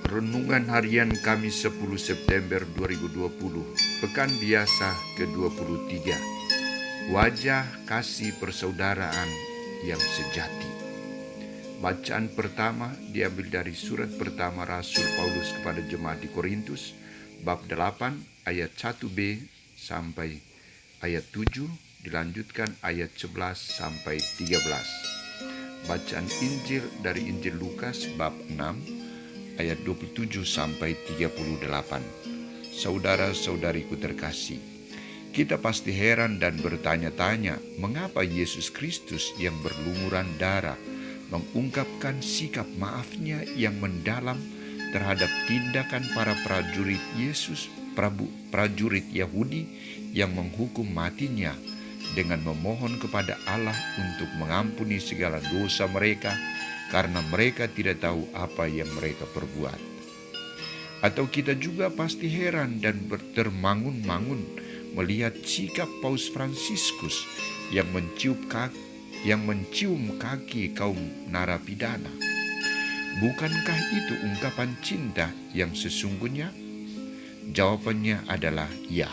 Renungan Harian Kamis 10 September 2020, Pekan Biasa ke-23. Wajah kasih persaudaraan yang sejati. Bacaan pertama diambil dari surat pertama Rasul Paulus kepada jemaat di Korintus, bab 8 ayat 1b sampai ayat 7, dilanjutkan ayat 11 sampai 13. Bacaan Injil dari Injil Lukas bab 6 ayat 27 sampai 38. Saudara-saudariku terkasih, kita pasti heran dan bertanya-tanya mengapa Yesus Kristus yang berlumuran darah mengungkapkan sikap maafnya yang mendalam terhadap tindakan para prajurit prajurit Yahudi yang menghukum matinya dengan memohon kepada Allah untuk mengampuni segala dosa mereka karena mereka tidak tahu apa yang mereka perbuat. Atau kita juga pasti heran dan termangun-mangun melihat sikap Paus Fransiskus yang mencium kaki kaum narapidana. Bukankah itu ungkapan cinta yang sesungguhnya? Jawabannya adalah ya.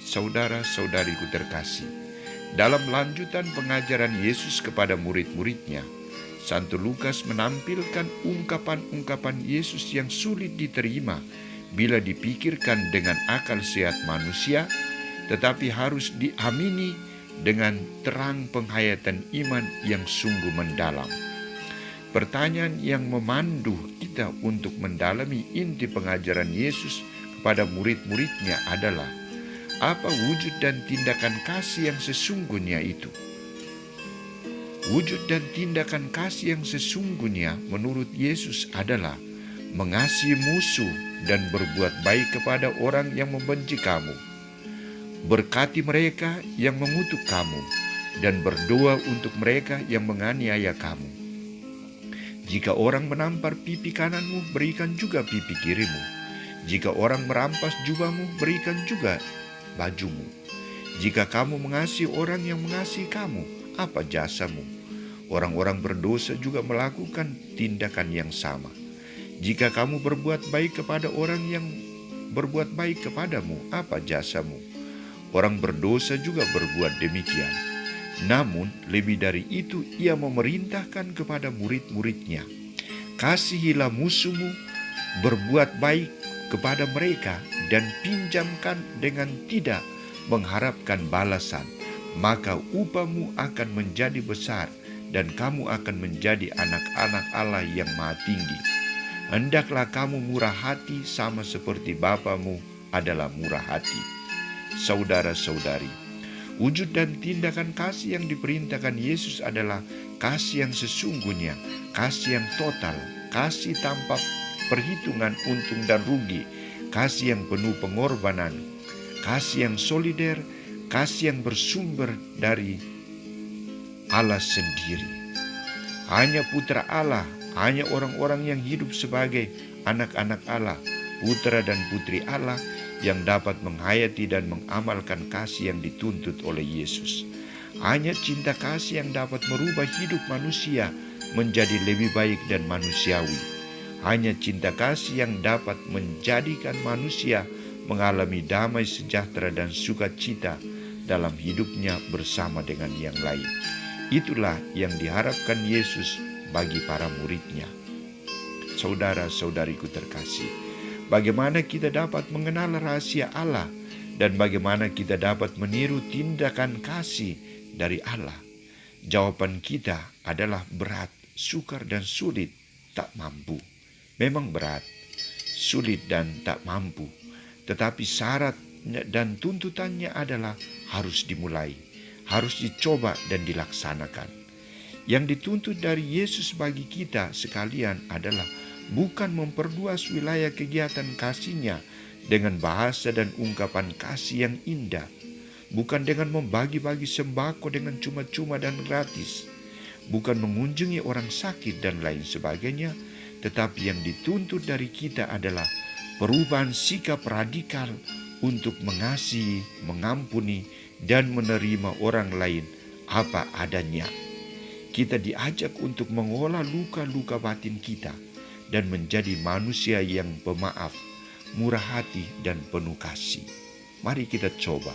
Saudara-saudariku terkasih, dalam lanjutan pengajaran Yesus kepada murid-muridnya, Santo Lukas menampilkan ungkapan-ungkapan Yesus yang sulit diterima bila dipikirkan dengan akal sehat manusia, tetapi harus diamini dengan terang penghayatan iman yang sungguh mendalam. Pertanyaan yang memandu kita untuk mendalami inti pengajaran Yesus kepada murid-muridnya adalah, apa wujud dan tindakan kasih yang sesungguhnya itu? Wujud dan tindakan kasih yang sesungguhnya menurut Yesus adalah mengasihi musuh dan berbuat baik kepada orang yang membenci kamu, berkati mereka yang mengutuk kamu, dan berdoa untuk mereka yang menganiaya kamu. Jika orang menampar pipi kananmu, berikan juga pipi kirimu. Jika orang merampas jubahmu, berikan juga bajumu. Jika kamu mengasihi orang yang mengasihi kamu, apa jasamu? Orang-orang berdosa juga melakukan tindakan yang sama. Jika kamu berbuat baik kepada orang yang berbuat baik kepadamu, apa jasamu? Orang berdosa juga berbuat demikian. Namun, lebih dari itu, ia memerintahkan kepada murid-muridnya, kasihilah musuhmu, berbuat baik kepada mereka, dan pinjamkan dengan tidak mengharapkan balasan, maka upahmu akan menjadi besar, dan kamu akan menjadi anak-anak Allah yang Maha Tinggi. Hendaklah kamu murah hati sama seperti Bapamu adalah murah hati. Saudara-saudari, wujud dan tindakan kasih yang diperintahkan Yesus adalah kasih yang sesungguhnya, kasih yang total, kasih tanpa perhitungan untung dan rugi, kasih yang penuh pengorbanan, kasih yang solider, kasih yang bersumber dari Allah sendiri. Hanya putra Allah, hanya orang-orang yang hidup sebagai anak-anak Allah, putra dan putri Allah yang dapat menghayati dan mengamalkan kasih yang dituntut oleh Yesus. Hanya cinta kasih yang dapat merubah hidup manusia menjadi lebih baik dan manusiawi. Hanya cinta kasih yang dapat menjadikan manusia mengalami damai sejahtera dan sukacita dalam hidupnya bersama dengan yang lain. Itulah yang diharapkan Yesus bagi para muridnya. Saudara-saudariku terkasih, bagaimana kita dapat mengenal rahasia Allah dan bagaimana kita dapat meniru tindakan kasih dari Allah? Jawaban kita adalah berat, sukar dan sulit, tak mampu. Memang berat, sulit dan tak mampu, tetapi syaratnya dan tuntutannya adalah harus dimulai, harus dicoba dan dilaksanakan. Yang dituntut dari Yesus bagi kita sekalian adalah bukan memperluas wilayah kegiatan kasih-Nya dengan bahasa dan ungkapan kasih yang indah, bukan dengan membagi-bagi sembako dengan cuma-cuma dan gratis, bukan mengunjungi orang sakit dan lain sebagainya, tetapi yang dituntut dari kita adalah perubahan sikap radikal untuk mengasihi, mengampuni, dan menerima orang lain apa adanya. Kita diajak untuk mengolah luka-luka batin kita dan menjadi manusia yang pemaaf, murah hati, dan penuh kasih. Mari kita coba.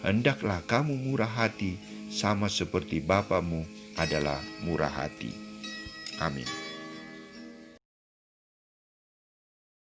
Hendaklah kamu murah hati sama seperti Bapamu adalah murah hati. Amin.